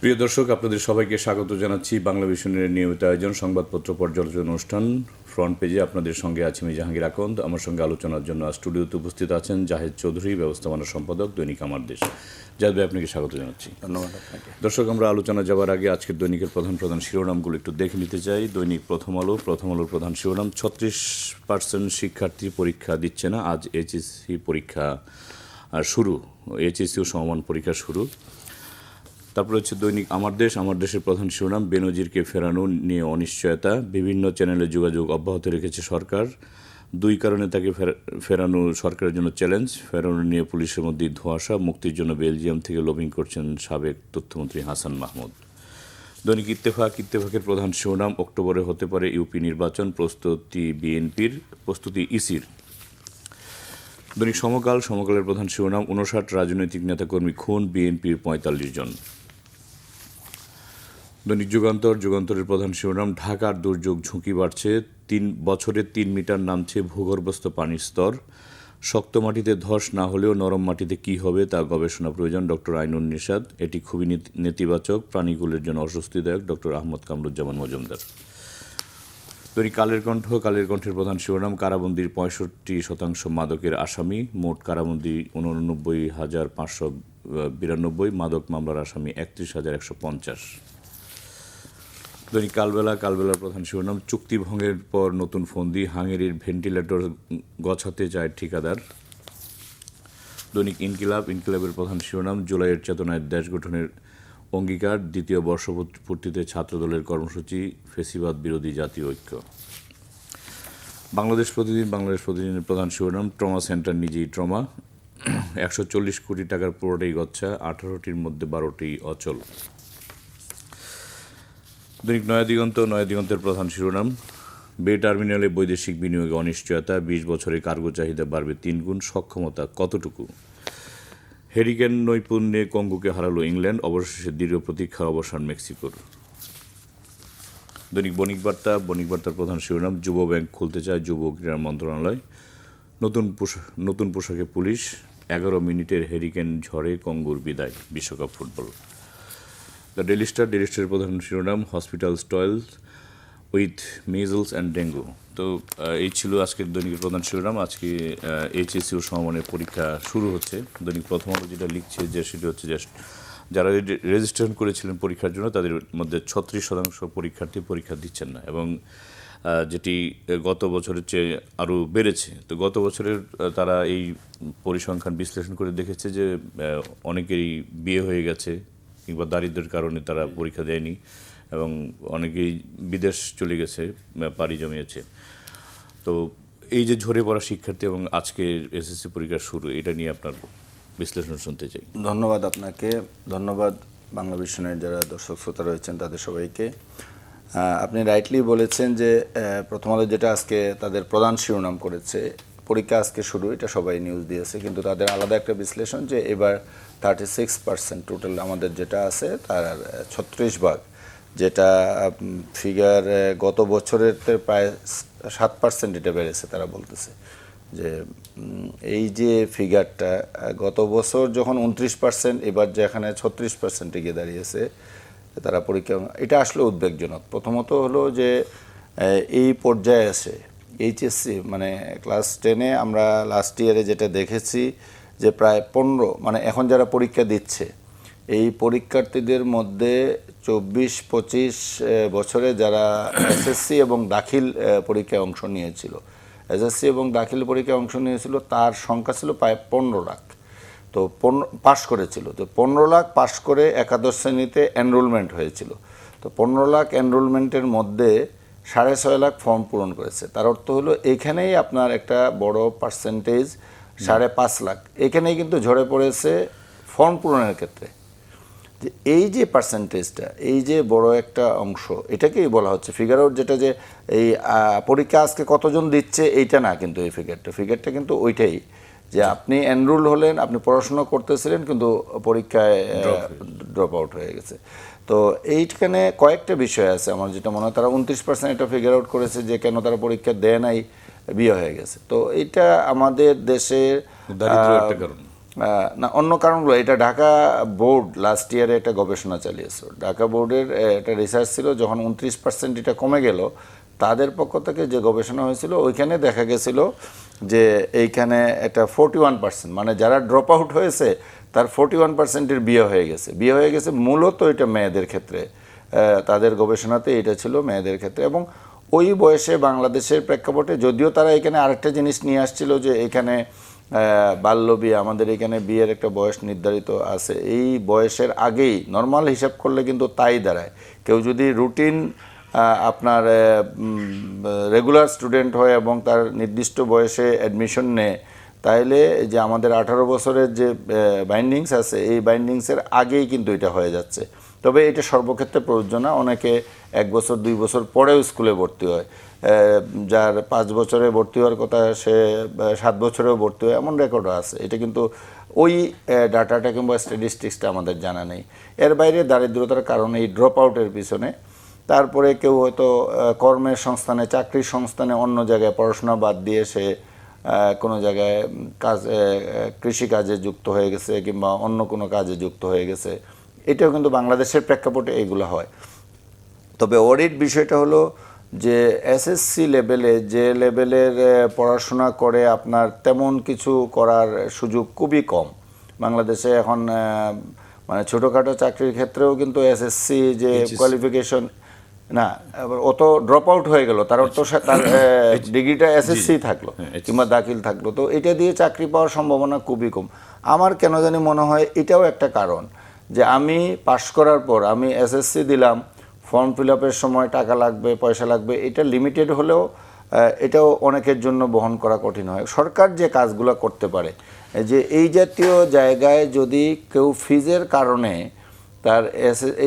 প্রিয় দর্শক, আপনাদের সবাইকে স্বাগত জানাচ্ছি বাংলা ভিশনের নিয়মিত আয়োজন সংবাদপত্র পর্যালোচনা অনুষ্ঠান ফ্রন্ট পেজে। আপনাদের সঙ্গে আছি আমি জাহাঙ্গীর আকন্দ। আমার সঙ্গে আলোচনার জন্য স্টুডিওতে উপস্থিত আছেন জাহেদ চৌধুরী, ব্যবস্থাপনা সম্পাদক, দৈনিক আমার দেশ। জাহেদ ভাই, আপনাকে স্বাগত জানাচ্ছি। ধন্যবাদ আপনাকে। দর্শক, আমরা আলোচনা যাওয়ার আগে আজকের দৈনিকের প্রধান শিরোনামগুলো একটু দেখে নিতে চাই। দৈনিক প্রথম আলোর প্রধান শিরোনাম: 36% শিক্ষার্থী পরীক্ষা দিচ্ছে না, আজ এইচএসসি পরীক্ষা শুরু, এইচএসসি ও সমমান পরীক্ষা শুরু। তারপরে হচ্ছে দৈনিক আমার দেশের প্রধান শিরোনাম: বেনজিরকে ফেরানো নিয়ে অনিশ্চয়তা, বিভিন্ন চ্যানেলে যোগাযোগ অব্যাহত রেখেছে সরকার। 2 কারণে তাকে ফেরানো সরকারের জন্য চ্যালেঞ্জ। ফেরানো নিয়ে পুলিশের মধ্যে ধোঁয়াশা। মুক্তির জন্য বেলজিয়াম থেকে লবিং করছেন সাবেক তথ্যমন্ত্রী হাসান মাহমুদ। দৈনিক ইত্তেফাকের প্রধান শিরোনাম: অক্টোবরে হতে পারে ইউপি নির্বাচন, প্রস্তুতি বিএনপির, প্রস্তুতি ইসির। দৈনিক সমকালের প্রধান শিরোনাম: 59 রাজনৈতিক নেতাকর্মী খুন, বিএনপির 45 জন। দৈনিক যুগান্তরের প্রধান শিরোনাম: ঢাকার দুর্যোগ ঝুঁকি বাড়ছে, 3 বছরে 3 মিটার নামছে ভূগর্ভস্থ পানির স্তর। শক্ত মাটিতে ধস না হলেও নরম মাটিতে কী হবে তা গবেষণা প্রয়োজন, ডক্টর আইনুন নিশাত। এটি খুবই নেতিবাচক, প্রাণীকুলের জন্য অস্বস্তিদায়ক, ডক্টর আহমদ কামরুজ্জামান মজুমদার। দৈনিক কালের কণ্ঠের প্রধান শিরোনাম: কারাবন্দির 65% মাদকের আসামি, মোট কারাবন্দি 89,592, মাদক মামলার আসামি 31,150। দৈনিক কালবেলার প্রধান শিরোনাম: চুক্তি ভঙ্গের পর নতুন ফন্দি, হাঙ্গেরির ভেন্টিলেটর গছাতে চায় ঠিকাদার। দৈনিক ইনকিলাবের প্রধান শিরোনাম: জুলাইয়ের চেতনায় দেশ গঠনের অঙ্গীকার, দ্বিতীয় বর্ষপূর্তিতে ছাত্রদলের কর্মসূচি, ফেসিবাদ বিরোধী জাতীয় ঐক্য। বাংলাদেশ প্রতিদিনের প্রধান শিরোনাম: ট্রমা সেন্টার নিজেই ট্রমা, 140 কোটি টাকার পুরোটাই গচ্ছা, 18টির মধ্যে 12টি অচল। দৈনিক নয়াদিগন্তের প্রধান শিরোনাম: বে টার্মিনালে বৈদেশিক বিনিয়োগে অনিশ্চয়তা, 20 বছরে কার্গো চাহিদা বাড়বে 3 গুণ, সক্ষমতা কতটুকু। হেরিকেন নৈপুণ্যে কঙ্গোকে হারালো ইংল্যান্ড, অবশেষে দীর্ঘ প্রতীক্ষার অবসান মেক্সিকোর। দৈনিক বণিকবার্তার প্রধান শিরোনাম: যুব ব্যাংক খুলতে চায় যুব ক্রীড়া মন্ত্রণালয়, নতুন পোশাকে পুলিশ, 11 মিনিটের হেরিকেন ঝড়ে কঙ্গোর বিদায়, বিশ্বকাপ ফুটবল। দ্য ডেইলি স্টারের প্রধান শিরোনাম: hospital toils with measles and dengue. তো এই ছিল আজকের দৈনিকের প্রধান শিরোনাম। আজকে এইচএসসি ও সমমানের পরীক্ষা শুরু হচ্ছে। দৈনিক প্রথম আলো যেটা লিখছে যে সেটি হচ্ছে যে যারা রেজিস্ট্রেশন করেছিলেন পরীক্ষার জন্য তাদের মধ্যে 36% পরীক্ষার্থী পরীক্ষা দিচ্ছেন না, এবং যেটি গত বছরের চেয়ে আরও বেড়েছে। তো গত বছরের তারা এই পরিসংখ্যান বিশ্লেষণ করে দেখেছে যে অনেকেরই বিয়ে হয়ে গেছে কিংবা দারিদ্র্যের কারণে তারা পরীক্ষা দেয়নি, এবং অনেকেই বিদেশ চলে গেছে, পাড়ি জমিয়েছে। তো এই যে ঝরে পড়া শিক্ষার্থী এবং আজকে এসএসসি পরীক্ষা শুরু, এটা নিয়ে আপনার বিশ্লেষণ শুনতে চাই। ধন্যবাদ আপনাকে, ধন্যবাদ বাংলা ভিশনের যারা দর্শক শ্রোতা রয়েছেন তাদের সবাইকে। আপনি রাইটলি বলেছেন যে প্রথম আলো যেটা আজকে তাদের প্রধান শিরোনাম করেছে, পরীক্ষা আজকে শুরু, এটা সবাই নিউজ দিয়েছে, কিন্তু তাদের আলাদা একটা বিশ্লেষণ যে এবার 36% টোটাল আমাদের যেটা আছে তার 36 যেটা ফিগার গত বছরের প্রায় 7% এটা বেড়েছে। তারা বলতেছে যে এই যে ফিগারটা গত বছর যখন 29%, এবার যেখানে 36% গিয়ে দাঁড়িয়েছে তারা পরীক্ষা, এটা আসলে উদ্বেগজনক। প্রথমত হলো যে এই পর্যায়ে আছে এইচএসসি, মানে ক্লাস 10-এ আমরা লাস্ট ইয়ারে যেটা দেখেছি যে প্রায় 15, মানে এখন যারা পরীক্ষা দিচ্ছে এই পরীক্ষার্থীদের মধ্যে 24-25 বছরে যারা এসএসসি এবং দাখিল পরীক্ষায় অংশ নিয়েছিল, এসএসসি এবং দাখিল পরীক্ষায় অংশ নিয়েছিল তার সংখ্যা ছিল প্রায় 15 লাখ। তো পাশ করেছিল, তো 15 লাখ পাশ করে একাদশ শ্রেণীতে এনরোলমেন্ট হয়েছিল। তো 15 লাখ এনরোলমেন্টের মধ্যে 6.5 লাখ ফর্ম পূরণ করেছে। তার অর্থ হলো এইখানেই আপনার একটা বড় পার্সেন্টেজ, 5.5 লাখ এখানেই কিন্তু ঝরে পড়েছে ফর্ম পূরণের ক্ষেত্রে। যে এই যে পার্সেন্টেজটা, এই যে বড় একটা অংশ, এটাকেই বলা হচ্ছে ফিগার আউট, যেটা যে এই পরীক্ষা আজকে কতজন দিচ্ছে এইটা না, কিন্তু এই ফিগারটা কিন্তু ওইটাই যে আপনি এনরোল হলেন, আপনি পড়াশোনা করতেছিলেন কিন্তু পরীক্ষায় ড্রপ আউট হয়ে গেছে। তো এইখানে কয়েকটা বিষয় আছে আমার যেটা মনে হয়, তারা 29% এটা ফিগার আউট করেছে যে কেন তারা পরীক্ষা দেয় নাই, বিয়ে হয়ে গেছে। তো এইটা আমাদের দেশের না, অন্য কারণগুলো, এটা ঢাকা বোর্ড লাস্ট ইয়ারে একটা গবেষণা চালিয়েছে। ঢাকা বোর্ডের একটা রিসার্চ ছিল, যখন 29% এটা কমে গেল, তাদের পক্ষ থেকে যে গবেষণা হয়েছিল ওইখানে দেখা গেছিল যে এইখানে একটা 41%, মানে যারা ড্রপ আউট হয়েছে তার 41%-এর বিয়ে হয়ে গেছে। বিয়ে হয়ে গেছে মূলত এটা মেয়েদের ক্ষেত্রে, তাদের গবেষণাতে এটা ছিল মেয়েদের ক্ষেত্রে। এবং ওই বয়সে বাংলাদেশের প্রেক্ষাপটে, যদিও তারা এখানে আরেকটা জিনিস নিয়ে আসছিল যে এখানে বাল্য বিয়ে, আমাদের এখানে বিয়ের একটা বয়স নির্ধারিত আছে, এই বয়সের আগেই নর্মাল হিসাব করলে কিন্তু তাই দাঁড়ায়। কেউ যদি রুটিন আপনার রেগুলার স্টুডেন্ট হয় এবং তার নির্দিষ্ট বয়সে অ্যাডমিশন নেয়, তাইলে যে আমাদের 18 বছরের যে বাইন্ডিংস আছে, এই বাইন্ডিংসের আগেই কিন্তু এটা হয়ে যাচ্ছে। তবে এটা সর্বক্ষেত্রে প্রযোজ্য না। অনেকে 1 বছর 2 বছর পরেও স্কুলে ভর্তি হয়, যার 5 বছরে ভর্তি হওয়ার কথা সে 7 বছরেও ভর্তি হয়, এমন রেকর্ডও আছে। এটা কিন্তু ওই ডাটাটা কিংবা স্ট্যাটিস্টিক্সটা আমাদের জানা নেই। এর বাইরে দারিদ্রতার কারণে এই ড্রপ আউটের পিছনে, তারপরে কেউ হয়তো কর্মের সংস্থানে, চাকরির সংস্থানে অন্য জায়গায় পড়াশোনা বাদ দিয়ে সে কোনো জায়গায় কাজ, কৃষিকাজে যুক্ত হয়ে গেছে কিংবা অন্য কোনো কাজে যুক্ত হয়ে গেছে। এটাও কিন্তু বাংলাদেশের প্রেক্ষাপটে এইগুলো হয়। তবে অডিট বিষয়টা হলো যে এসএসসি লেভেলে, যে লেভেলের পড়াশোনা করে আপনার তেমন কিছু করার সুযোগ খুবই কম বাংলাদেশে এখন। মানে ছোটোখাটো চাকরির ক্ষেত্রেও কিন্তু এসএসসি যে কোয়ালিফিকেশন না, অত ড্রপ আউট হয়ে গেল, তার অর্থ তার ডিগ্রিটা এসএসসি থাকলো কিংবা দাখিল থাকলো, তো এটা দিয়ে চাকরি পাওয়ার সম্ভাবনা খুবই কম। আমার কেন জানি মনে হয় এটাও একটা কারণ যে আমি পাশ করার পর আমি এসএসসি দিলাম, ফর্ম ফিল আপের সময় টাকা লাগবে, পয়সা লাগবে, এটা লিমিটেড হলেও এটাও অনেকের জন্য বহন করা কঠিন হয়। সরকার যে কাজগুলো করতে পারে, যে এই জাতীয় জায়গায় যদি কেউ ফিজের কারণে তার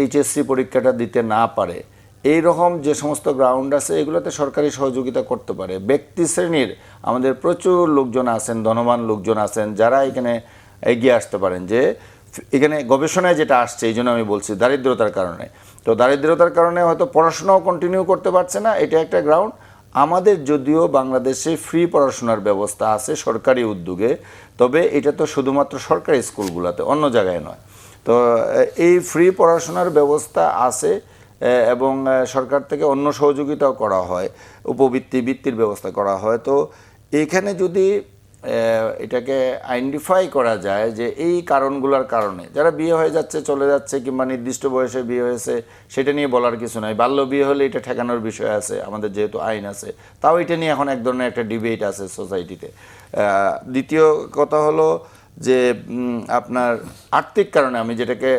এইচএসসি পরীক্ষাটা দিতে না পারে, এই রকম যে সমস্ত গ্রাউন্ড আছে এগুলোতে সরকারি সহযোগিতা করতে পারে। ব্যক্তি শ্রেণীর আমাদের প্রচুর লোকজন আছেন, ধনবান লোকজন আছেন, যারা এখানে এগিয়ে আসতে পারেন। যে এখানে গবেষণায় যেটা আসছে, এই জন্য আমি বলছি দারিদ্রতার কারণে, তো দারিদ্রতার কারণে হয়তো পড়াশোনাও কন্টিনিউ করতে পারছে না, এটা একটা গ্রাউন্ড। আমাদের যদিও বাংলাদেশে ফ্রি পড়াশোনার ব্যবস্থা আছে সরকারি উদ্যোগে, তবে এটা তো শুধুমাত্র সরকারি স্কুলগুলোতে, অন্য জায়গায় নয়। তো এই ফ্রি পড়াশোনার ব্যবস্থা আছে এবং সরকার থেকে অন্য সহযোগিতাও করা হয়, বৃত্তির ব্যবস্থা করা হয়। তো এইখানে যদি এটাকে আইডেন্টিফাই করা যায় যে এই কারণগুলোর কারণে যারা বিয়ে হয়ে যাচ্ছে, চলে যাচ্ছে, কিংবা নির্দিষ্ট বয়সে বিয়ে হয়েছে, সেটা নিয়ে বলার কিছু নাই। বাল্য বিয়ে হলে এটা ঠেকানোর বিষয় আছে, আমাদের যেহেতু আইন আছে, তাও এটা নিয়ে এখন এক ধরনের একটা ডিবেট আছে সোসাইটিতে। দ্বিতীয় কথা হলো যে আপনার আর্থিক কারণে, আমি যেটাকে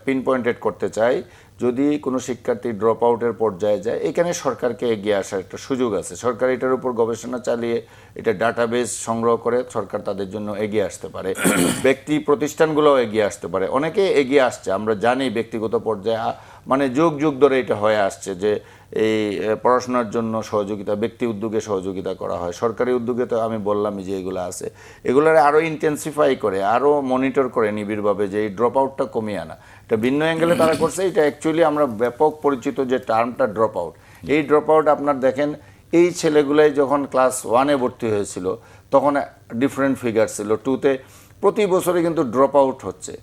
পিন পয়েন্টেড করতে চাই, যদি কোনো শিক্ষার্থী ড্রপ আউটের পর্যায়ে যায়, এখানে সরকারকে এগিয়ে আসার একটা সুযোগ আছে। সরকার এটার উপর গবেষণা চালিয়ে এটা ডাটাবেস সংগ্রহ করে সরকার তাদের জন্য এগিয়ে আসতে পারে। ব্যক্তি প্রতিষ্ঠানগুলোও এগিয়ে আসতে পারে, অনেকে এগিয়ে আসছে, আমরা জানি ব্যক্তিগত পর্যায়ে, মানে যুগ যুগ ধরে এটা হয়ে আসছে যে এই পড়াশোনার জন্য সহযোগিতা ব্যক্তি উদ্যোগে সহযোগিতা করা হয়। সরকারি উদ্যোগে তো আমি বললামই যে এগুলো আছে, এগুলোর আরও ইন্টেন্সিফাই করে, আরও মনিটর করে নিবিড়ভাবে যে এই ড্রপ আউটটা কমিয়ে আনা। এটা ভিন্ন অ্যাঙ্গেলে তারা করছে। এটা অ্যাকচুয়ালি আমরা ব্যাপক পরিচিত যে টার্মটা ড্রপ আউট, এই ড্রপ আউট আপনার দেখেন এই ছেলেগুলাই যখন ক্লাস 1-এ ভর্তি হয়েছিল তখন ডিফারেন্ট ফিগার ছিল, 2-তে প্রতি বছরে কিন্তু ড্রপ আউট হচ্ছে।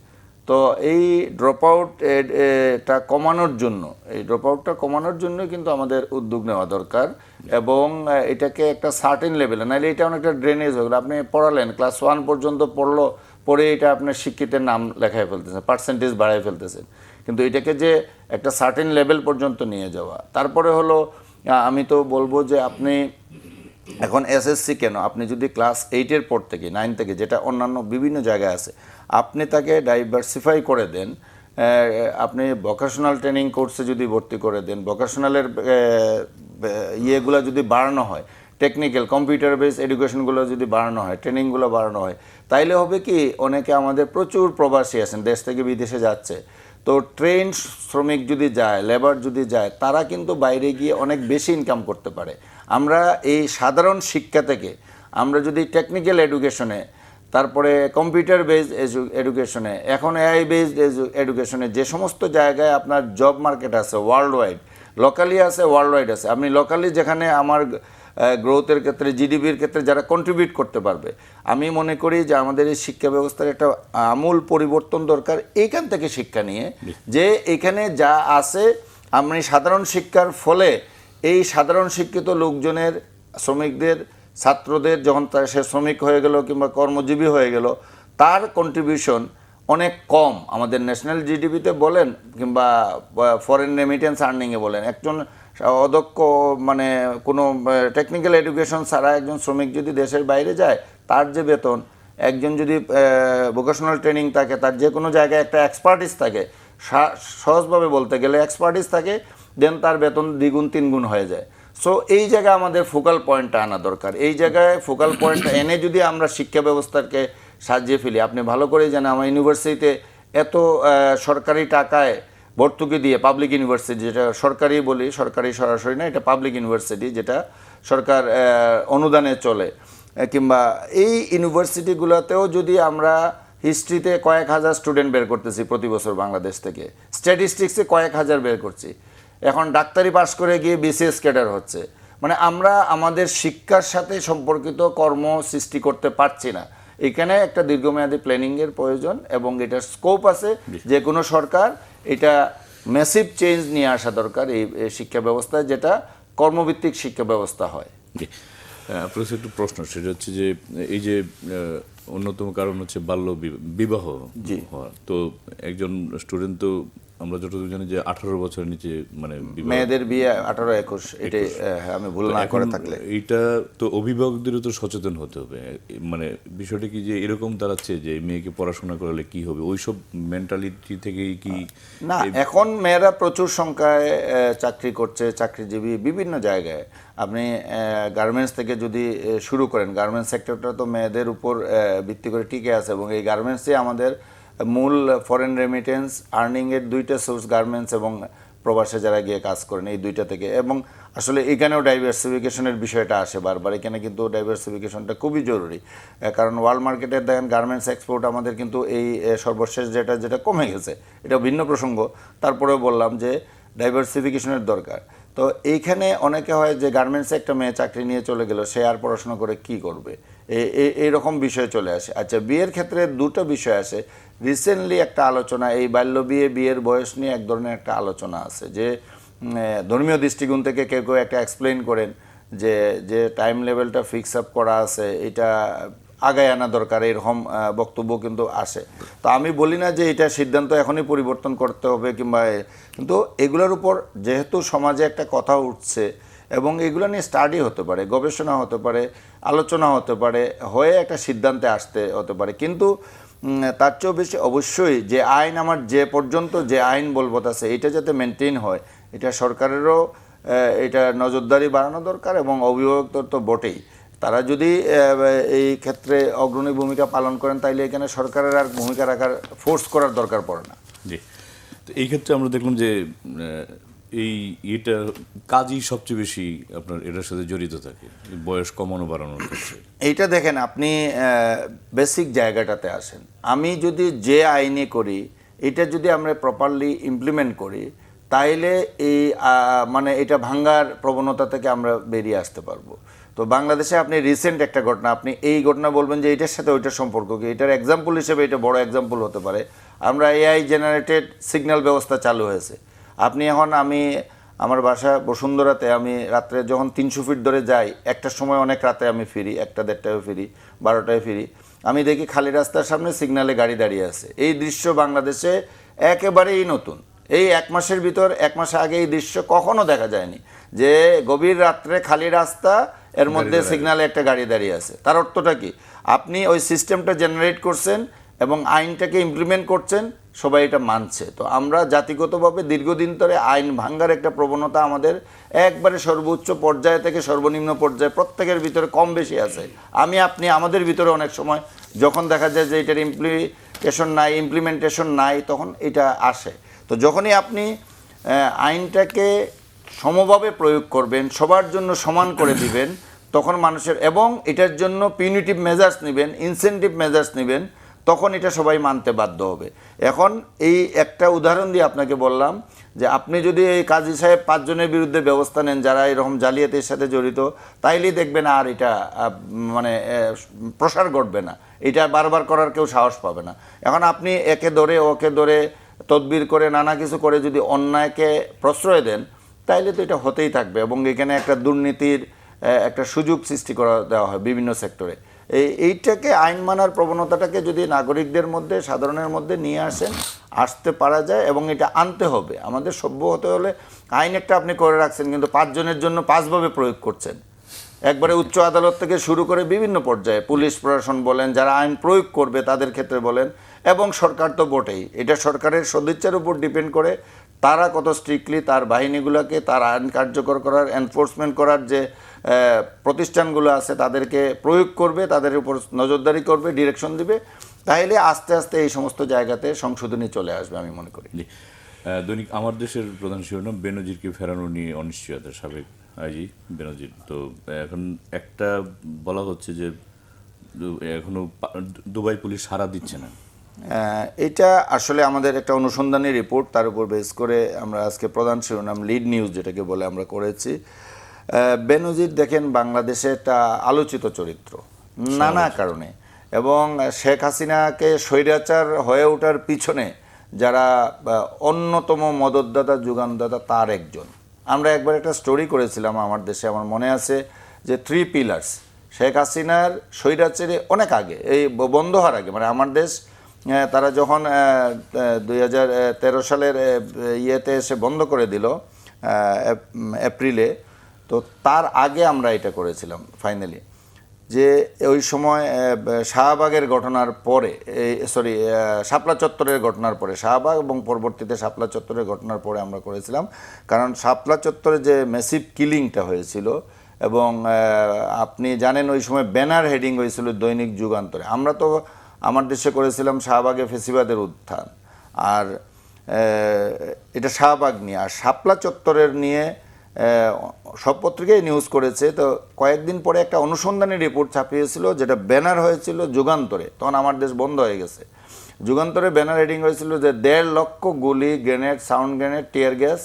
তো এই ড্রপ আউটটা কমানোর জন্য, এই ড্রপ আউটটা কমানোর জন্য কিন্তু আমাদের উদ্যোগ নেওয়া দরকার এবং এটাকে একটা সার্টেন লেভেলে, নাহলে এটা অনেকটা ড্রেনেজ হয়ে গেলো। আপনি পড়ালেন, ক্লাস 1 পর্যন্ত পড়ে এটা আপনার শিক্ষিতের নাম লেখায় ফেলতেছেন, পার্সেন্টেজ বাড়ায় ফেলতেছেন, কিন্তু এটাকে যে একটা সার্টেন লেভেল পর্যন্ত নিয়ে যাওয়া। তারপরে হলো আমি তো বলবো যে আপনি এখন এসএসসি কেন, আপনি যদি ক্লাস 8-এর পর থেকে 9 থেকে, যেটা অন্যান্য বিভিন্ন জায়গায় আছে, আপনি তাকে ডাইভার্সিফাই করে দেন, আপনি ভোকেশনাল ট্রেনিং কোর্সে যদি ভর্তি করে দেন, ভোকেশনালের ইয়েগুলো যদি বাড়ানো হয়, টেকনিক্যাল কম্পিউটার বেস এডুকেশনগুলো যদি বাড়ানো হয়, ট্রেনিংগুলো বাড়ানো হয়, তাইলে হবে কি, অনেকে আমাদের প্রচুর প্রবাসী আছেন, দেশ থেকে বিদেশে যাচ্ছে, তো ট্রেন শ্রমিক যদি যায়, লেবার যদি যায়, তারা কিন্তু বাইরে গিয়ে অনেক বেশি ইনকাম করতে পারে। আমরা এই সাধারণ শিক্ষা থেকে আমরা যদি টেকনিক্যাল এডুকেশনে, তারপরে কম্পিউটার বেসড এডুকেশনে, এখন এআই বেসড এডুকেশনে, যে সমস্ত জায়গায় আপনার জব মার্কেট আছে ওয়ার্ল্ড ওয়াইড, লোকালি আছে, ওয়ার্ল্ড ওয়াইড আছে। আপনি লোকালি যেখানে আমার গ্রোথের ক্ষেত্রে, জিডিপির ক্ষেত্রে যারা কন্ট্রিবিউট করতে পারবে। আমি মনে করি যে আমাদের এই শিক্ষা ব্যবস্থার একটা আমূল পরিবর্তন দরকার, এইখান থেকে শিক্ষা নিয়ে, যে এখানে যা আছে আমি সাধারণ শিক্ষার ফলে এই সাধারণ শিক্ষিত লোকজনের, শ্রমিকদের, ছাত্রদের যখন সে শ্রমিক হয়ে গেল কিংবা কর্মজীবী হয়ে গেল, তার কন্ট্রিবিউশন অনেক কম। আমাদের ন্যাশনাল জিডিপিতে বলেন কিংবা ফরেন রেমিটেন্স আর্নিংয়ে বলেন, একজন অদক্ষ মানে কোনো টেকনিক্যাল এডুকেশন ছাড়া একজন শ্রমিক যদি দেশের বাইরে যায়, তার যে বেতন, একজন যদি ভোকেশনাল ট্রেনিং থাকে, তার যে কোনো জায়গায় একটা এক্সপার্টিস থাকে, সহজভাবে বলতে গেলে এক্সপার্টিস থাকে, দেন তার বেতন দ্বিগুণ তিনগুণ হয়ে যায়। সো এই জায়গায় আমাদের ফোকাল পয়েন্টটা আনা দরকার। এই জায়গায় ফোকাল পয়েন্টটা এনে যদি আমরা শিক্ষা ব্যবস্থাকে সাজিয়ে ফেলি, আপনি ভালো করেই জানেন আমার ইউনিভার্সিটিতে এত সরকারি টাকায় ভর্তুকি দিয়ে, পাবলিক ইউনিভার্সিটি যেটা সরকারি বলি, সরকারি সরাসরি না, এটা পাবলিক ইউনিভার্সিটি যেটা সরকার অনুদানে চলে, কিংবা এই ইউনিভার্সিটিগুলোতেও যদি আমরা হিস্ট্রিতে কয়েক হাজার স্টুডেন্ট বের করতেছি প্রতি বছর বাংলাদেশ থেকে, স্ট্যাটিস্টিক্সে কয়েক হাজার বের করছি, এখন ডাক্তারি পাস করে গিয়ে বিসিএস ক্যাডার হচ্ছে, মানে আমরা আমাদের শিক্ষার সাথে সম্পর্কিত কর্ম সৃষ্টি করতে পারছি না। এখানে একটা দীর্ঘমেয়াদী প্ল্যানিংয়ের প্রয়োজন এবং এটার স্কোপ আছে, যে কোনো সরকার এটা ম্যাসিভ চেঞ্জ নিয়ে আসা দরকার এই শিক্ষা ব্যবস্থায়, যেটা কর্মভিত্তিক শিক্ষা ব্যবস্থা হয়। জি, আপনার কাছে একটু প্রশ্ন, সেটা হচ্ছে যে এই যে অন্যতম কারণ হচ্ছে বাল্য বিবাহ হওয়া। তো একজন স্টুডেন্ট তো আমরা যতটুকু জানি যে 18 বছরের নিচে মানে মেয়েদের বিয়ে 18-21, এটাই আমি ভুল না করে থাকলে। এইটা তো অভিভাবকদেরও তো সচেতন হতে হবে। মানে বিষয়টা কি যে এরকম দাঁড়াচ্ছে যে মেয়েকে পড়াশোনা করলে কি হবে, ওইসব মেন্টালিটি থেকেই কি না? এখন মেয়েরা প্রচুর সংখ্যায় চাকরি করছে, চাকরিজীবী বিভিন্ন জায়গায়। আপনি গার্মেন্টস থেকে যদি শুরু করেন, গার্মেন্টস সেক্টরটা তো মেয়েদের উপর ভিত্তি করে টিকে আছে, এবং এই গার্মেন্টসই আমাদের মূল ফরেন রেমিটেন্স আর্নিংয়ের দুইটা সোর্স, গার্মেন্টস এবং প্রবাসে যারা গিয়ে কাজ করেন, এই দুইটা থেকে। এবং আসলে এখানেও ডাইভার্সিফিকেশনের বিষয়টা আসে বারবার, এখানে কিন্তু ডাইভার্সিফিকেশনটা খুবই জরুরি, কারণ ওয়ার্ল্ড মার্কেটে দেখেন গার্মেন্টস এক্সপোর্ট আমাদের কিন্তু এই সর্বশেষ যেটা কমে গেছে, এটা ভিন্ন প্রসঙ্গ, তারপরেও বললাম যে ডাইভার্সিফিকেশনের দরকার। তো এইখানে অনেকে হয় যে গার্মেন্টসে একটা মেয়ে চাকরি নিয়ে চলে গেল, সে আর পড়াশোনা করে কি করবে, এইরকম বিষয় চলে আসে। আচ্ছা, বিয়ের ক্ষেত্রে দুটো বিষয় আসে। রিসেন্টলি একটা আলোচনা, এই বাল্য বিয়ের বয়স নিয়ে এক ধরনের একটা আলোচনা আছে, যে ধর্মীয় দৃষ্টিকোণ থেকে কেউ কেউ একটা এক্সপ্লেইন করেন যে টাইম লেভেলটা ফিক্স আপ করা আছে, এটা আগায় আনা দরকার, এরকম বক্তব্য কিন্তু আসে। তো আমি বলি না যে এটা সিদ্ধান্ত এখনই পরিবর্তন করতে হবে কিংবা, কিন্তু এগুলোর উপর যেহেতু সমাজে একটা কথা উঠছে এবং এগুলো নিয়ে স্টাডি হতে পারে, গবেষণা হতে পারে, আলোচনা হতে পারে, হয়ে একটা সিদ্ধান্তে আসতে হতে পারে। কিন্তু তার চেয়েও বেশি অবশ্যই যে আইন, আমার যে পর্যন্ত যে আইন বলবৎ আছে, এটা যাতে মেনটেন হয়, এটা সরকারেরও এটা নজরদারি বাড়ানো দরকার, এবং অভিভাবকদের তো বটেই। তারা যদি এই ক্ষেত্রে অগ্রণী ভূমিকা পালন করেন, তাইলে এখানে সরকারের আর ভূমিকা রাখার, ফোর্স করার দরকার পড়ে না। জি, তো এই ক্ষেত্রে আমরা দেখলাম যে এটা কাজই সবচেয়ে বেশি আপনার এটার সাথে জড়িত থাকে, বয়স কমানো বাড়ানোর ক্ষেত্রে। এইটা দেখেন, আপনি বেসিক জায়গাটাতে আসেন। আমি যদি যে আইনে করি, এটা যদি আমরা প্রপারলি ইমপ্লিমেন্ট করি, তাইলে এই মানে এটা ভাঙ্গার প্রবণতা থেকে আমরা বেরিয়ে আসতে পারবো। তো বাংলাদেশে আপনি রিসেন্ট একটা ঘটনা, আপনি এই ঘটনা বলবেন যে এটার সাথে ওইটার সম্পর্ক কি, এটার এক্সাম্পল হিসেবে এটা বড় এক্সাম্পল হতে পারে। আমরা এআই জেনারেটেড সিগন্যাল ব্যবস্থা চালু হয়েছে। আপনি এখন, আমার বাসা বসুন্ধরাতে, আমি রাত্রে যখন 300 ফিট ধরে যাই, একটার সময় অনেক রাতে আমি ফিরি, 1টা-1:30টায় ফিরি, 12টায় ফিরি, আমি দেখি খালি রাস্তার সামনে সিগন্যালে গাড়ি দাঁড়িয়ে আছে। এই দৃশ্য বাংলাদেশে একেবারেই নতুন। এই 1 মাসের ভিতর, 1 মাস আগে এই দৃশ্য কখনো দেখা যায়নি, যে গভীর রাত্রে খালি রাস্তা, এর মধ্যে সিগন্যালে একটা গাড়ি দাঁড়িয়ে আছে। তার অর্থটা কি? আপনি ওই সিস্টেমটা জেনারেট করছেন এবং আইনটাকে ইমপ্লিমেন্ট করছেন, সবাই এটা মানছে। তো আমরা জাতিগতভাবে দীর্ঘদিন ধরে আইন ভাঙ্গার একটা প্রবণতা আমাদের একবারে সর্বোচ্চ পর্যায় থেকে সর্বনিম্ন পর্যায়ে প্রত্যেকের ভিতরে কম বেশি আছে। আপনি আমাদের ভিতরে অনেক সময় যখন দেখা যায় যে এটার ইমপ্লিমেন্টেশন নাই, তখন এটা আসে। তো যখনই আপনি আইনটাকে সমভাবে প্রয়োগ করবেন, সবার জন্য সমান করে দিবেন, তখন মানুষের, এবং এটার জন্য পিউনিটিভ মেজার্স নেবেন, ইনসেন্টিভ মেজার্স নেবেন, তখন এটা সবাই মানতে বাধ্য হবে। এখন এই একটা উদাহরণ দিয়ে আপনাকে বললাম যে আপনি যদি এই কাজী সাহেব 5 জনের বিরুদ্ধে ব্যবস্থা নেন যারা এরকম জালিয়াতির সাথে জড়িত, তাইলেই দেখবেন আর এটা মানে প্রসার ঘটবে না, এটা বারবার করার কেউ সাহস পাবে না। এখন আপনি একে ধরে ওকে ধরে তদবির করে নানা কিছু করে যদি অন্যায়কে প্রশ্রয় দেন, তাইলে তো এটা হতেই থাকবে এবং এখানে একটা দুর্নীতির একটা সুযোগ সৃষ্টি করা দেওয়া হয় বিভিন্ন সেক্টরে। এইটাকে আইন মানার প্রবণতাটাকে যদি নাগরিকদের মধ্যে সাধারণের মধ্যে নিয়ে আসতে পারা যায়, এবং এটা আনতে হবে। আমাদের সভ্য হতে হলে আইন একটা আপনি করে রাখছেন কিন্তু 5 জনের জন্য 5 ভাবে প্রয়োগ করছেন, একবারে উচ্চ আদালত থেকে শুরু করে বিভিন্ন পর্যায়ে পুলিশ প্রশাসন বলেন, যারা আইন প্রয়োগ করবে তাদের ক্ষেত্রে বলেন, এবং সরকার তো বটেই। এটা সরকারের সদিচ্ছার উপর ডিপেন্ড করে তারা কত স্ট্রিক্টলি তার বাহিনীগুলোকে তার আইন কার্যকর করার, এনফোর্সমেন্ট করার যে প্রতিষ্ঠানগুলো আছে তাদেরকে প্রয়োগ করবে, তাদের উপর নজরদারি করবে, ডিরেকশন দিবে। তাইলে আস্তে আস্তে এই সমস্ত জায়গাতে সংশোধনী চলে আসবে আমি মনে করি। দৈনিক আমার দেশের প্রধান শিরোনাম বেনজিরকে ফেরানো নিয়ে অনিশ্চয়তা, সাবেক আইজি বেনজির। তো এখন একটা বলা হচ্ছে যে এখনো দুবাই পুলিশ সাড়া দিচ্ছে না। এটা আসলে আমাদের একটা অনুসন্ধানী রিপোর্ট, তার উপর বেস করে আমরা আজকে প্রধান শিরোনাম লিড নিউজ যেটাকে বলে আমরা করেছি। বেনজির দেখেন বাংলাদেশে একটা আলোচিত চরিত্র নানা কারণে, এবং শেখ হাসিনাকে স্বৈরাচার হয়ে ওঠার পিছনে যারা অন্যতম মদতদাতা যোগানদাতা তার একজন। আমরা একবার একটা স্টোরি করেছিলাম আমার দেশে, আমার মনে আছে যে 3 পিলার্স শেখ হাসিনার স্বৈরাচারে অনেক আগে, এই বন্ধ হওয়ার আগে, মানে আমার দেশ তারা যখন 2013 সালের ইয়েতে এসে বন্ধ করে দিল এপ্রিলে, তো তার আগে আমরা এটা করেছিলাম ফাইনালি, যে ওই সময় শাহবাগের ঘটনার পরে, শাপলা চত্বরের ঘটনার পরে, শাহবাগ এবং পরবর্তীতে শাপলা চত্বরের ঘটনার পরে আমরা করেছিলাম। কারণ শাপলা চত্বরে যে ম্যাসিভ কিলিংটা হয়েছিল, এবং আপনি জানেন ওই সময় ব্যানার হেডিং হয়েছিল দৈনিক যুগান্তরে। আমরা তো আমার দেশে করেছিলাম শাহবাগে ফেসিবাদের উত্থান, আর এটা শাহবাগ নিয়ে। আর শাপলা চত্বরের নিয়ে সব পত্রিকায় নিউজ করেছে। তো কয়েকদিন পরে একটা অনুসন্ধানী রিপোর্ট ছাপিয়েছিল যেটা ব্যানার হয়েছিল যুগান্তরে, তখন আমার দেশ বন্ধ হয়ে গেছে। যুগান্তরে ব্যানার হেডিং হয়েছিল যে 1.5 লক্ষ গুলি, grenade, sound grenade, tear gas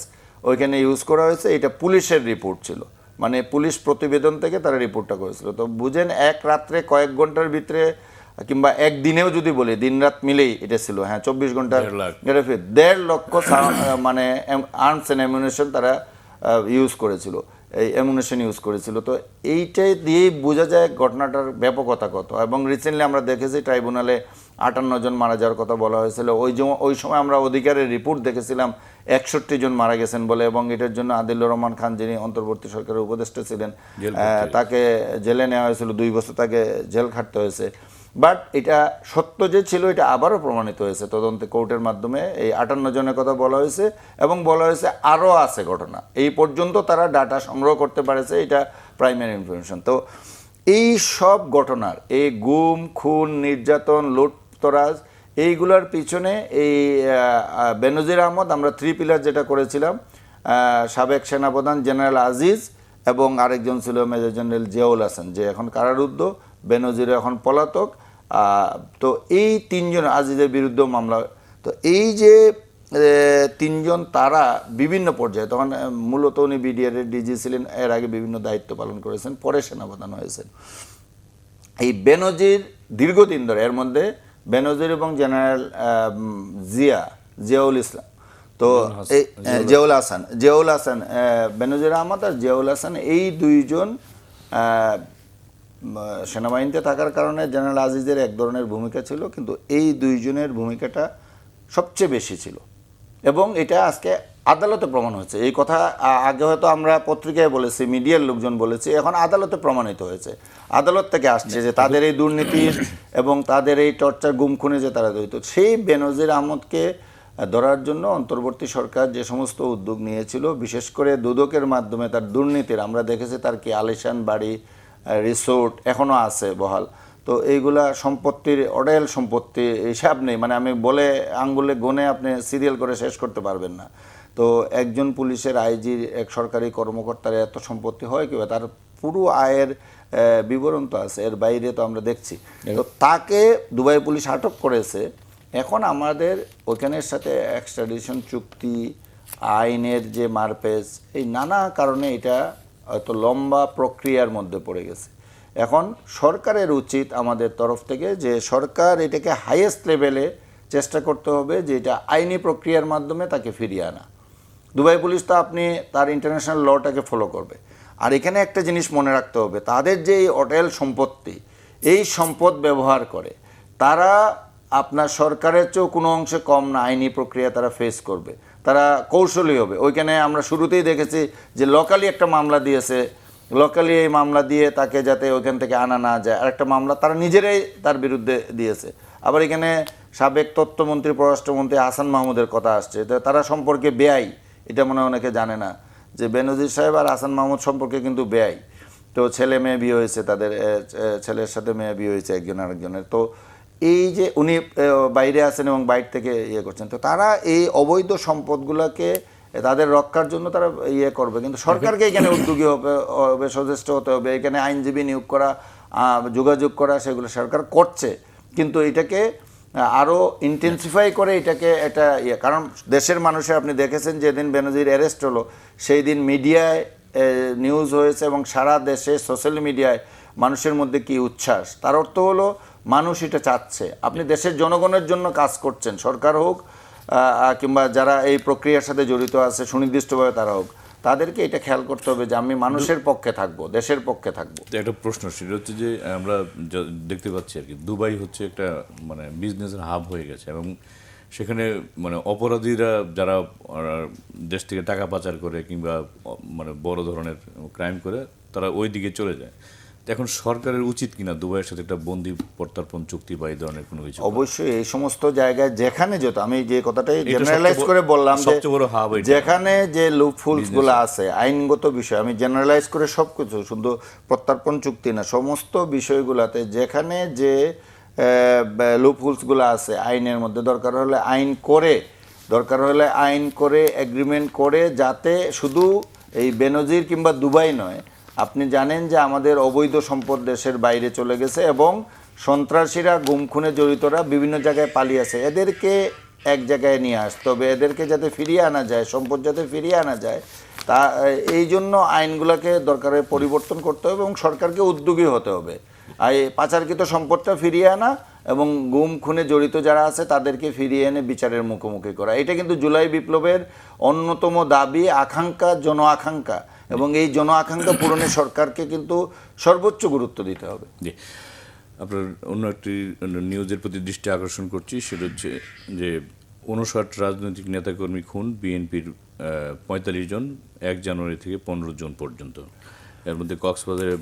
ওইখানে ইউজ করা হয়েছে। এটা পুলিশের রিপোর্ট ছিল, মানে পুলিশ প্রতিবেদন থেকে তারা রিপোর্টটা করেছিল। তো বুঝেন এক রাত্রে কয়েক ঘন্টার ভিতরে, কিংবা একদিনেও যদি বলি দিন রাত মিলেই এটা ছিল, 24 ঘন্টা 1.5 লক্ষ মানে আর্মস অ্যান্ড অ্যামুনিশন তারা ইউজ করেছিল, এই অ্যামুনিশন ইউজ করেছিল। তো এইটাই দিয়েই বোঝা যায় ঘটনাটার ব্যাপকতা কত। এবং রিসেন্টলি আমরা দেখেছি ট্রাইব্যুনালে 58 জন মারা যাওয়ার কথা বলা হয়েছিল। ওই সময় আমরা অধিকারের রিপোর্ট দেখেছিলাম 61 জন মারা গেছেন বলে, এবং এটার জন্য আদিলুর রহমান খান যিনি অন্তর্বর্তী সরকারের উপদেষ্টা ছিলেন, তাকে জেলে নেওয়া হয়েছিল, 2 বছর তাকে জেল খাটতে হয়েছে। বাট এটা সত্য যে ছিল এটা আবারও প্রমাণিত হয়েছে তদন্তে, কোর্টের মাধ্যমে। এই 58 জনের কথা বলা হয়েছে, এবং বলা হয়েছে আরও আছে ঘটনা। এই পর্যন্ত তারা ডাটা সংগ্রহ করতে পারেছে, এটা প্রাইমারি ইনফরমেশন। তো এই সব ঘটনার, এই গুম, খুন, নির্যাতন, লুটতরাজ, এইগুলোর পিছনে এই বেনজির আহমদ, আমরা 3 পিলার যেটা করেছিলাম, সাবেক সেনাপ্রধান জেনারেল আজিজ, এবং আরেকজন ছিল মেজর জেনারেল জিয়াউল হাসান, যে এখন কারারুদ্ধ, বেনজির এখন পলাতক। তো এই 3 জন, আজিজের বিরুদ্ধেও মামলা। তো এই যে 3 জন তারা বিভিন্ন পর্যায়ে, তখন মূলত উনি বিডিআর এর ডিজি ছিলেন, এর আগে বিভিন্ন দায়িত্ব পালন করেছেন, পরে সেনাপ্রধান হয়েছেন। এই বেনজির দীর্ঘদিন ধরে, এর মধ্যে বেনজির এবং জেনারেল জিয়াউল ইসলাম, তো এই জিয়াউল হাসান, বেনজির আহমদ আর জিয়াউল হাসান, এই 2 জন সেনাবাহিনীতে থাকার কারণে জেনারেল আজিজের এক ধরনের ভূমিকা ছিল, কিন্তু এই 2 জনের ভূমিকাটা সবচেয়ে বেশি ছিল। এবং এটা আজকে আদালতে প্রমাণ হয়েছে। এই কথা আগে হয়তো আমরা পত্রিকায় বলেছি, মিডিয়ার লোকজন বলেছে, এখন আদালতে প্রমাণিত হয়েছে, আদালত থেকে আসছে যে তাদের এই দুর্নীতির এবং তাদের এই টর্চার, গুম খুনে যে তারা জড়িত। সেই বেনজির আহমদকে ধরার জন্য অন্তর্বর্তী সরকার যে সমস্ত উদ্যোগ নিয়েছিল, বিশেষ করে দুদকের মাধ্যমে তার দুর্নীতির, আমরা দেখেছি তার কি আলিশান বাড়ি, রিসোর্ট এখনও আছে বহাল। তো এইগুলা সম্পত্তির অডেল সম্পত্তি, হিসাব নেই, মানে আমি বলে আঙ্গুলে গনে আপনি সিরিয়াল করে শেষ করতে পারবেন না। তো একজন পুলিশের আইজির, এক সরকারি কর্মকর্তার এত সম্পত্তি হয় কিভাবে? তার পুরো আয়ের বিবরণ তো আছে, এর বাইরে তো আমরা দেখছি। তো তাকে দুবাই পুলিশ আটক করেছে। এখন আমাদের ওখানের সাথে এক্সট্রাডিশন চুক্তি, আইনের যে মারপেজ, এই নানা কারণে এটা হয়তো লম্বা প্রক্রিয়ার মধ্যে পড়ে গেছে। এখন সরকারের উচিত আমাদের তরফ থেকে যে সরকার এটাকে হাইয়েস্ট লেভেলে চেষ্টা করতে হবে যে এটা আইনি প্রক্রিয়ার মাধ্যমে তাকে ফিরিয়ে আনা। দুবাই পুলিশ তো আপনি তার ইন্টারন্যাশনাল লটাকে ফলো করবে। আর এখানে একটা জিনিস মনে রাখতে হবে, তাদের যে এই হোটেল সম্পত্তি, এই সম্পদ ব্যবহার করে তারা আপনার সরকারের চেয়েও কোনো অংশে কম না আইনি প্রক্রিয়া তারা ফেস করবে। তারা কৌশলী হবে। ওইখানে আমরা শুরুতেই দেখেছি যে লোকালি একটা মামলা দিয়েছে, লোকালি এই মামলা দিয়ে তাকে যাতে ওইখান থেকে আনা না যায়, আরেকটা মামলা তারা নিজেরাই তার বিরুদ্ধে দিয়েছে। আবার এখানে সাবেক তথ্যমন্ত্রী, পররাষ্ট্রমন্ত্রী হাসান মাহমুদের কথা আসছে, তারা সম্পর্কে বেআই, এটা মনে অনেকে জানে না যে বেনজির সাহেব আর হাসান মাহমুদ সম্পর্কে কিন্তু বেআই। তো ছেলে মেয়ে বিয়ে হয়েছে, তাদের ছেলের সাথে মেয়ে বিয়ে হয়েছে একজন আরেকজনের। তো এই যে উনি বাইরে আছেন এবং বাইরে থেকে ইয়ে করছেন, তো তারা এই অবৈধ সম্পদগুলোকে তাদের রক্ষার জন্য তারা ইয়ে করবে। কিন্তু সরকারকে এখানে উদ্যোগী হবে, সচেষ্ট হতে হবে। এখানে আইনজীবী নিয়োগ করা, যোগাযোগ করা, সেগুলো সরকার করছে। কিন্তু এটাকে আরও ইন্টেন্সিফাই করে এটাকে একটা ইয়ে, কারণ দেশের মানুষের আপনি দেখেছেন যেদিন বেনজির অ্যারেস্ট হলো সেই দিন মিডিয়ায় নিউজ হয়েছে এবং সারা দেশে সোশ্যাল মিডিয়ায় মানুষের মধ্যে কি উচ্ছ্বাস। তার অর্থ হলো মানুষ এটা চাচ্ছে। আপনি দেশের জনগণের জন্য কাজ করছেন, সরকার হোক কিংবা যারা এই প্রক্রিয়ার সাথে জড়িত আছে সুনির্দিষ্টভাবে তারা হোক, তাদেরকে এটা খেয়াল করতে হবে যে আমি মানুষের পক্ষে থাকবো, দেশের পক্ষে থাকবো। একটা প্রশ্ন সেটা হচ্ছে যে আমরা দেখতে পাচ্ছি আর কি, দুবাই হচ্ছে একটা মানে বিজনেসের হাব হয়ে গেছে এবং সেখানে মানে অপরাধীরা যারা দেশ থেকে টাকা পাচার করে কিংবা মানে বড় ধরনের ক্রাইম করে তারা ওই দিকে চলে যায়। এখন সরকারের উচিত কিনা দুবাইয়ের সাথে একটা বন্দি প্রত্যর্পণ চুক্তি বা এই ধরনের কোনো কিছু? অবশ্যই এই সমস্ত জায়গায় যেখানে যত, আমি যে কথাটাই জেনারেলাইজ করে বললাম যে যেখানে যে লুপহোলস গুলো আছে আইনগত বিষয়, আমি জেনারেলাইজ করে সবকিছু, শুধু প্রত্যর্পণ চুক্তি না, সমস্ত বিষয়গুলোতে যেখানে যে লুপহোলসগুলো আছে আইনের মধ্যে, দরকার হলে আইন করে এগ্রিমেন্ট করে, যাতে শুধু এই বেনজির কিংবা দুবাই নয়, আপনি জানেন যে আমাদের অবৈধ সম্পদ দেশের বাইরে চলে গেছে এবং সন্ত্রাসীরা, গুম খুনে জড়িতরা বিভিন্ন জায়গায় পালিয়েছে। এদেরকে এক জায়গায় নিয়ে আসতে হবে, এদেরকে যাতে ফিরিয়ে আনা যায়, সম্পদ যাতে ফিরিয়ে আনা যায়, তা এই জন্য আইনগুলোকে দরকারে পরিবর্তন করতে হবে এবং সরকারকে উদ্যোগী হতে হবে। আর এই পাচারকৃত সম্পদটা ফিরিয়ে আনা এবং গুম খুনে জড়িত যারা আছে তাদেরকে ফিরিয়ে এনে বিচারের মুখোমুখি করা, এটা কিন্তু জুলাই বিপ্লবের অন্যতম দাবি, আকাঙ্ক্ষা, জন আকাঙ্ক্ষা। এবং এই জন আকাঙ্ক্ষা পূরণে সরকারকে কিন্তু সর্বোচ্চ গুরুত্ব দিতে হবে। জি, আপনার অন্য একটি নিউজের প্রতি দৃষ্টি আকর্ষণ করছি, সেটা হচ্ছে যে 59 রাজনৈতিক নেতাকর্মী খুন, বিএনপির 45 জন 1 জানুয়ারি থেকে 15 জুন পর্যন্ত। এর মধ্যে কক্সবাজারে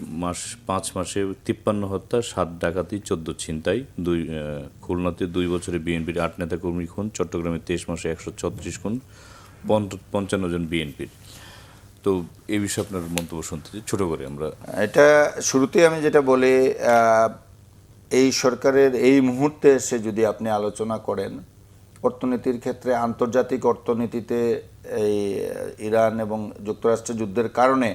5 মাসে 53 হত্যা, 7 ডাকাতি, 14 ছিনতাই, খুলনাতে 2 বছরে বিএনপির 8 নেতাকর্মী খুন, চট্টগ্রামে 23 মাসে 136 খুন, 55 জন বিএনপির। তো এই বিষয়ে আপনার মন্তব্য শুনতে ছোট করে আমরা এটা শুরুতেই আমি যেটা বলি, এই সরকারের এই মুহূর্তে এসে যদি আপনি আলোচনা করেন অর্থনীতির ক্ষেত্রে, আন্তর্জাতিক অর্থনীতিতে এই ইরান এবং যুক্তরাষ্ট্রের যুদ্ধের কারণে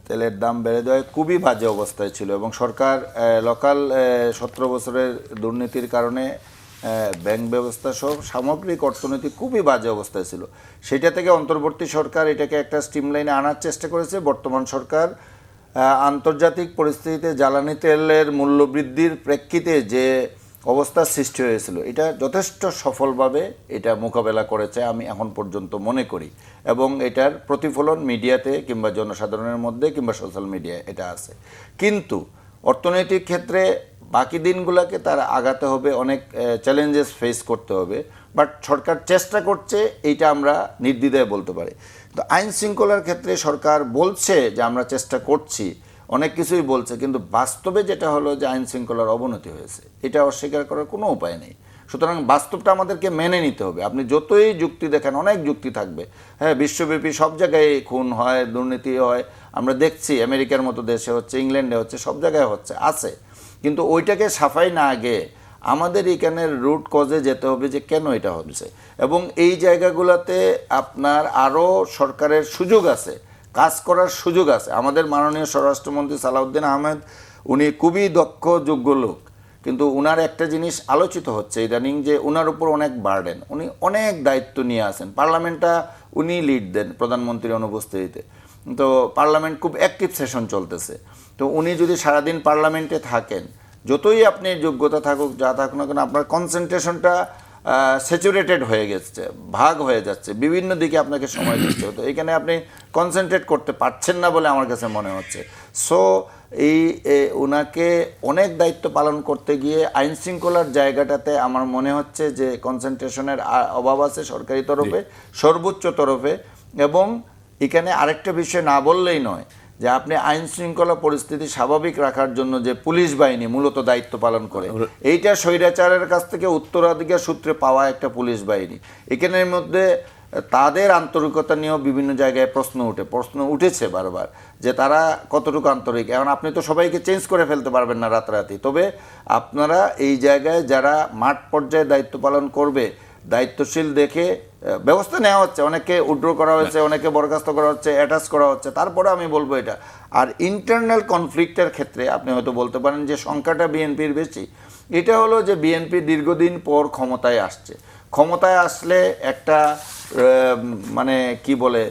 তেলের দাম বেড়ে দেওয়ায় খুবই বাজে অবস্থায় ছিল এবং সরকার লোকাল 17 বছরের দুর্নীতির কারণে ব্যাংক ব্যবস্থা সহ সামগ্রিক অর্থনীতি খুবই বাজে অবস্থায় ছিল। সেটা থেকে অন্তর্বর্তী সরকার এটাকে একটা স্ট্রিমলাইনে আনার চেষ্টা করেছে। বর্তমান সরকার আন্তর্জাতিক পরিস্থিতিতে জ্বালানি তেলের মূল্যবৃদ্ধির প্রেক্ষিতে যে অবস্থার সৃষ্টি হয়েছিল, এটা যথেষ্ট সফলভাবে এটা মোকাবেলা করেছে আমি এখন পর্যন্ত মনে করি, এবং এটার প্রতিফলন মিডিয়াতে কিংবা জনসাধারণের মধ্যে কিংবা সোশ্যাল মিডিয়ায় এটা আছে। কিন্তু অর্থনৈতিক ক্ষেত্রে বাকি দিনগুলোকে তার আগাতে হবে, অনেক চ্যালেঞ্জেস ফেস করতে হবে, বাট সরকার চেষ্টা করছে, এইটা আমরা নির্দ্বিধায় বলতে পারি। তো আইন শৃঙ্খলার ক্ষেত্রে সরকার বলছে যে আমরা চেষ্টা করছি, অনেক কিছুই বলছে, কিন্তু বাস্তবে যেটা হলো যে আইন শৃঙ্খলার অবনতি হয়েছে, এটা অস্বীকার করার কোনো উপায় নেই। সুতরাং বাস্তবটা আমাদেরকে মেনে নিতে হবে। আপনি যতই যুক্তি দেখেন, অনেক যুক্তি থাকবে, হ্যাঁ বিশ্বব্যাপী সব জায়গায় খুন হয়, দুর্নীতি হয়, আমরা দেখছি আমেরিকার মতো দেশে হচ্ছে, ইংল্যান্ডে হচ্ছে, সব জায়গায় হচ্ছে, আছে। কিন্তু ওইটাকে সাফাই না আগে আমাদের এখানের রুট কজে যেতে হবে যে কেন এটা হচ্ছে, এবং এই জায়গাগুলোতে আপনার আরও সরকারের সুযোগ আছে কাজ করার সুযোগ আছে। আমাদের মাননীয় স্বরাষ্ট্রমন্ত্রী সালাউদ্দিন আহমেদ উনি খুবই দক্ষ যোগ্য লোক, কিন্তু উনার একটা জিনিস আলোচিত হচ্ছে ইদানিং যে উনার উপর অনেক বার্ডেন, উনি অনেক দায়িত্ব নিয়ে আসেন। পার্লামেন্টটা উনি লিড দেন প্রধানমন্ত্রীর অনুপস্থিতিতে, তো পার্লামেন্ট খুব অ্যাক্টিভ সেশন চলতেছে। তো উনি যদি সারাদিন পার্লামেন্টে থাকেন, যতই আপনি যোগ্যতা থাকুক যা থাকুক না কেন, আপনার কনসেন্ট্রেশনটা স্যাচুরেটেড হয়ে গেছে, ভাগ হয়ে যাচ্ছে, বিভিন্ন দিকে আপনাকে সময় দিতে হতো। এখানে আপনি কনসেন্ট্রেট করতে পারছেন না বলে আমার কাছে মনে হচ্ছে। সো ওনাকে অনেক দায়িত্ব পালন করতে গিয়ে আইন শৃঙ্খলার জায়গাটাতে আমার মনে হচ্ছে যে কনসেন্ট্রেশনের অভাব আছে সরকারি তরফে, সর্বোচ্চ তরফে। এবং এখানে আরেকটা বিষয় না বললেই নয় যে আপনি আইন শৃঙ্খলা পরিস্থিতি স্বাভাবিক রাখার জন্য যে পুলিশ বাহিনী মূলত দায়িত্ব পালন করে, এইটা স্বৈরাচারের কাছ থেকে উত্তরাধিকার সূত্রে পাওয়া একটা পুলিশ বাহিনী। এখানের মধ্যে তাদের আন্তরিকতা নিয়েও বিভিন্ন জায়গায় প্রশ্ন উঠেছে বারবার যে তারা কতটুকু আন্তরিক। এখন আপনি তো সবাইকে চেঞ্জ করে ফেলতে পারবেন না রাতারাতি, তবে আপনারা এই জায়গায় যারা মাঠ পর্যায়ে দায়িত্ব পালন করবে, দায়িত্বশীল দেখে ব্যবস্থা নেওয়া হচ্ছে। অনেকে উইথড্র করা হয়েছে, অনেকে বরখাস্ত করা হচ্ছে, অ্যাটাচ করা হচ্ছে। তারপরে আমি বলবো এটা। আর ইন্টারনাল কনফ্লিক্টের ক্ষেত্রে আপনি হয়তো বলতে পারেন যে সংখ্যাটা বিএনপির বেশি। এটা হলো যে বিএনপি দীর্ঘদিন পর ক্ষমতায় আসছে। ক্ষমতায় আসলে একটা মানে কি বলে,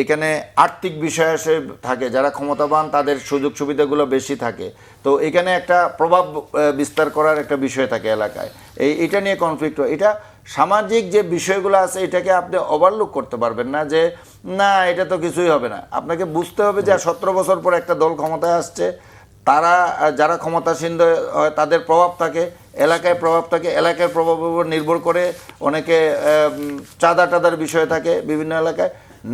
এখানে আর্থিক বিষয় এসে থাকে, যারা ক্ষমতাবান তাদের সুযোগ সুবিধাগুলো বেশি থাকে। তো এখানে একটা প্রভাব বিস্তার করার একটা বিষয় থাকে এলাকায়, এটা নিয়ে কনফ্লিক্ট হয়। এটা সামাজিক যে বিষয়গুলো আছে এটাকে আপনি ওভারলুক করতে পারবেন না যে না এটা তো কিছুই হবে না। আপনাকে বুঝতে হবে যে 17 বছর পর একটা দল ক্ষমতায় আসছে, তারা যারা ক্ষমতাসীন হয় তাদের প্রভাব থাকে, এলাকায় প্রভাব থাকে, এলাকার প্রভাবের উপর নির্ভর করে অনেকে চাঁদার বিষয় থাকে বিভিন্ন এলাকায়,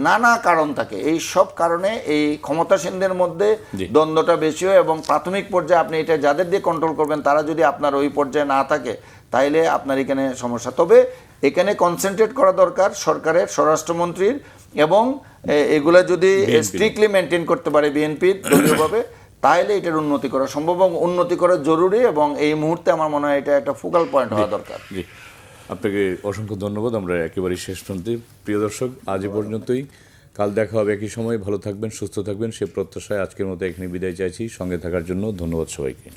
নানা কারণ থাকে। এই সব কারণে এই ক্ষমতাসীনদের মধ্যে দ্বন্দ্বটা বেশি হয় এবং প্রাথমিক পর্যায়ে আপনি এটা যাদের দিয়ে কন্ট্রোল করবেন তারা যদি আপনার ওই পর্যায়ে না থাকে তাইলে আপনার এখানে সমস্যা। তবে এখানে কনসেন্ট্রেট করা দরকার সরকারের, স্বরাষ্ট্রমন্ত্রীর, এবং এগুলা যদি স্ট্রিক্টলি মেনটেন করতে পারে বিএনপি দলীয়ভাবে, তাহলে এটার উন্নতি করা সম্ভব এবং উন্নতি করা জরুরি। এবং এই মুহূর্তে আমার মনে হয় এটা একটা ফোকাল পয়েন্ট হওয়া দরকার। আপনাকে অসংখ্য ধন্যবাদ। আমরা একেবারেই শেষ প্রান্তে। প্রিয় দর্শক, আজ এ পর্যন্তই। কাল দেখা হবে একই সময়। ভালো থাকবেন, সুস্থ থাকবেন সে প্রত্যাশায় আজকের মতো এখানে বিদায় চাইছি। সঙ্গে থাকার জন্য ধন্যবাদ সবাইকে।